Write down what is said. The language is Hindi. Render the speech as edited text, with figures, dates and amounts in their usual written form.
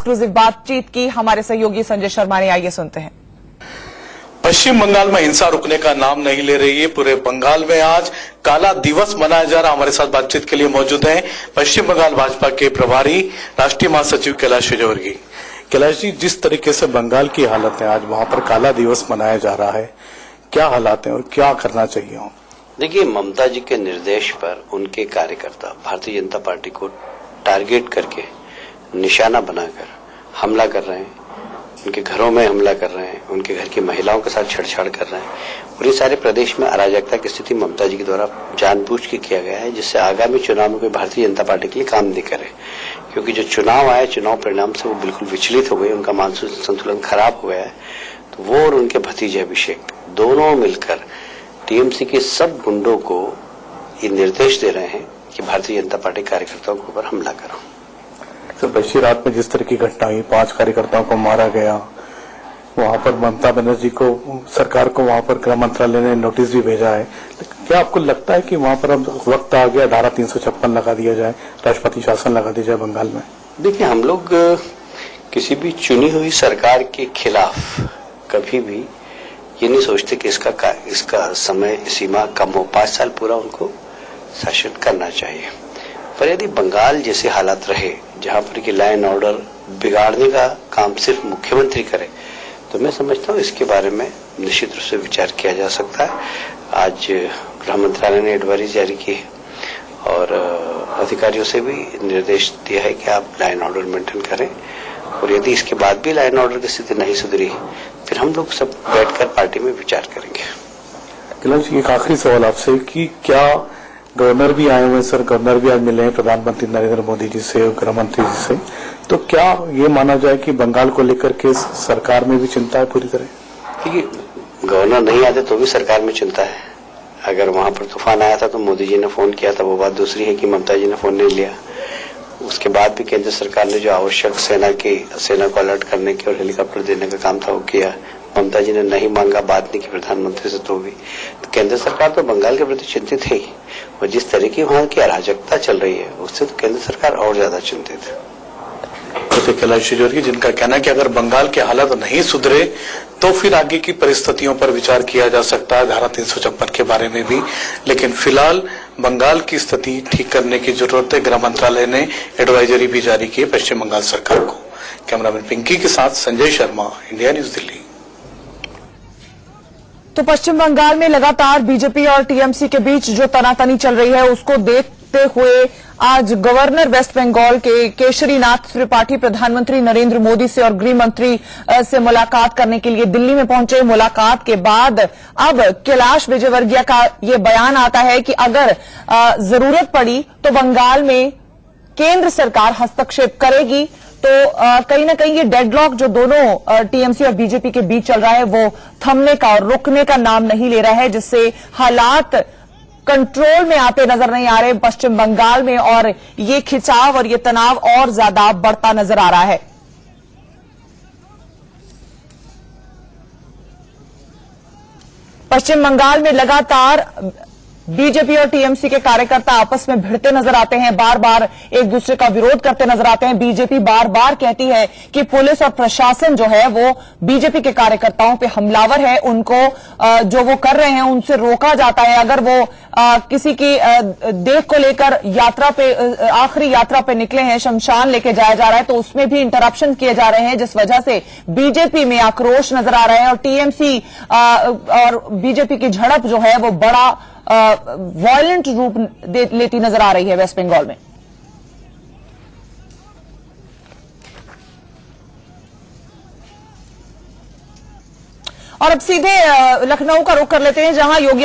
एक्सक्लूसिव बातचीत की हमारे सहयोगी संजय शर्मा ने। आइए सुनते हैं। पश्चिम बंगाल में हिंसा रुकने का नाम नहीं ले रही है। पूरे बंगाल में आज काला दिवस मनाया जा रहा। हमारे साथ बातचीत के लिए मौजूद हैं पश्चिम बंगाल भाजपा के प्रभारी राष्ट्रीय महासचिव कैलाश विजयवर्गीय। कैलाश जी, जिस तरीके से बंगाल की हालत है, आज वहां पर काला दिवस मनाया जा रहा है, क्या हालात है और क्या करना चाहिए? देखिए, ममता जी के निर्देश पर उनके कार्यकर्ता भारतीय जनता पार्टी को टारगेट करके निशाना बनाकर हमला कर रहे हैं, उनके घरों में हमला कर रहे हैं, उनके घर की महिलाओं के साथ छेड़छाड़ कर रहे हैं और ये सारे प्रदेश में अराजकता की स्थिति ममता जी के द्वारा जानबूझ के किया गया है, जिससे आगामी चुनाव में कोई भारतीय जनता पार्टी के लिए काम नहीं करे। क्योंकि जो चुनाव आए, चुनाव परिणाम से वो बिल्कुल विचलित हो गए, उनका मानसिक संतुलन खराब हो गया है। तो वो और उनके भतीजे अभिषेक दोनों मिलकर टीएमसी के सब गुंडों को ये निर्देश दे रहे हैं कि भारतीय जनता पार्टी कार्यकर्ताओं के ऊपर हमला करो। तो पिछली रात में जिस तरह की घटना हुई, 5 कार्यकर्ताओं को मारा गया, वहां पर ममता बनर्जी को, सरकार को वहां पर गृह मंत्रालय ने नोटिस भी भेजा है। क्या आपको लगता है कि वहां पर अब वक्त आ गया धारा 356 लगा दिया जाए, राष्ट्रपति शासन लगा दिया जाए बंगाल में? देखिए, हम लोग किसी भी चुनी हुई सरकार के खिलाफ कभी भी ये नहीं सोचते कि इसका समय सीमा कम हो। 5 साल पूरा उनको शासन करना चाहिए। पर यदि बंगाल जैसे हालात रहे जहां पर कि लॉ एंड ऑर्डर बिगाड़ने का काम सिर्फ मुख्यमंत्री करे, तो मैं समझता हूं इसके बारे में निश्चित रूप से विचार किया जा सकता है। आज गृह मंत्रालय ने एडवाइजरी जारी की है और अधिकारियों से भी निर्देश दिया है कि आप लॉ एंड ऑर्डर मेंटेन करें, और यदि इसके बाद भी लॉ एंड ऑर्डर की स्थिति नहीं सुधरी, फिर हम लोग सब बैठकर पार्टी में विचार करेंगे। कैलाश जी, एक आखिरी सवाल आपसे कि क्या गवर्नर भी आए हुए हैं, सर गवर्नर भी आज मिले हैं प्रधानमंत्री नरेंद्र मोदी जी से और गृह मंत्री जी से, तो क्या ये माना जाए कि बंगाल को लेकर के सरकार में भी चिंता है पूरी तरह? देखिए, गवर्नर नहीं आते तो भी सरकार में चिंता है। अगर वहां पर तूफान आया था तो मोदी जी ने फोन किया था, वो बात दूसरी है कि ममता जी ने फोन नहीं लिया। उसके बाद भी केंद्र सरकार ने जो आवश्यक सेना को अलर्ट करने की और हेलीकॉप्टर देने का काम था वो किया। ममता जी ने नहीं मांगा, बात नहीं की प्रधानमंत्री से, तो भी तो केंद्र सरकार तो बंगाल के प्रति चिंतित है ही, और जिस तरह की वहां की अराजकता चल रही है उससे तो केंद्र सरकार और ज्यादा चिंतित है। कैलाश विजयवर्गीय, जिनका कहना है कि अगर बंगाल के हालात नहीं सुधरे तो फिर आगे की परिस्थितियों पर विचार किया जा सकता है, धारा 356 के बारे में भी, लेकिन फिलहाल बंगाल की स्थिति ठीक करने की जरूरत है। गृह मंत्रालय ने एडवाइजरी भी जारी की है पश्चिम बंगाल सरकार को। कैमरामैन पिंकी के साथ संजय शर्मा, इंडिया न्यूज दिल्ली। तो पश्चिम बंगाल में लगातार बीजेपी और टीएमसी के बीच जो तनातनी चल रही है, उसको देखते हुए आज गवर्नर वेस्ट बंगाल के केशरीनाथ त्रिपाठी प्रधानमंत्री नरेंद्र मोदी से और गृह मंत्री से मुलाकात करने के लिए दिल्ली में पहुंचे। मुलाकात के बाद अब कैलाश विजयवर्गीय का ये बयान आता है कि अगर जरूरत पड़ी तो बंगाल में केंद्र सरकार हस्तक्षेप करेगी। तो कहीं ना कहीं ये डेडलॉक जो दोनों टीएमसी और बीजेपी के बीच चल रहा है, वो थमने का और रुकने का नाम नहीं ले रहा है, जिससे हालात कंट्रोल में आते नजर नहीं आ रहे पश्चिम बंगाल में, और ये खिंचाव और ये तनाव और ज्यादा बढ़ता नजर आ रहा है। पश्चिम बंगाल में लगातार बीजेपी और टीएमसी के कार्यकर्ता आपस में भिड़ते नजर आते हैं, बार बार एक दूसरे का विरोध करते नजर आते हैं। बीजेपी बार बार कहती है कि पुलिस और प्रशासन जो है वो बीजेपी के कार्यकर्ताओं पे हमलावर है, उनको जो वो कर रहे हैं उनसे रोका जाता है। अगर वो किसी की देख को लेकर यात्रा पे, आखिरी यात्रा पे निकले हैं, शमशान लेके जाया जा रहा है, तो उसमें भी इंटरप्शन किए जा रहे हैं, जिस वजह से बीजेपी में आक्रोश नजर आ रहा है। और टीएमसी और बीजेपी की झड़प जो है वो बड़ा वायलेंट रूप लेती नजर आ रही है वेस्ट बंगाल में। और अब सीधे लखनऊ का रुख कर लेते हैं, जहां योगी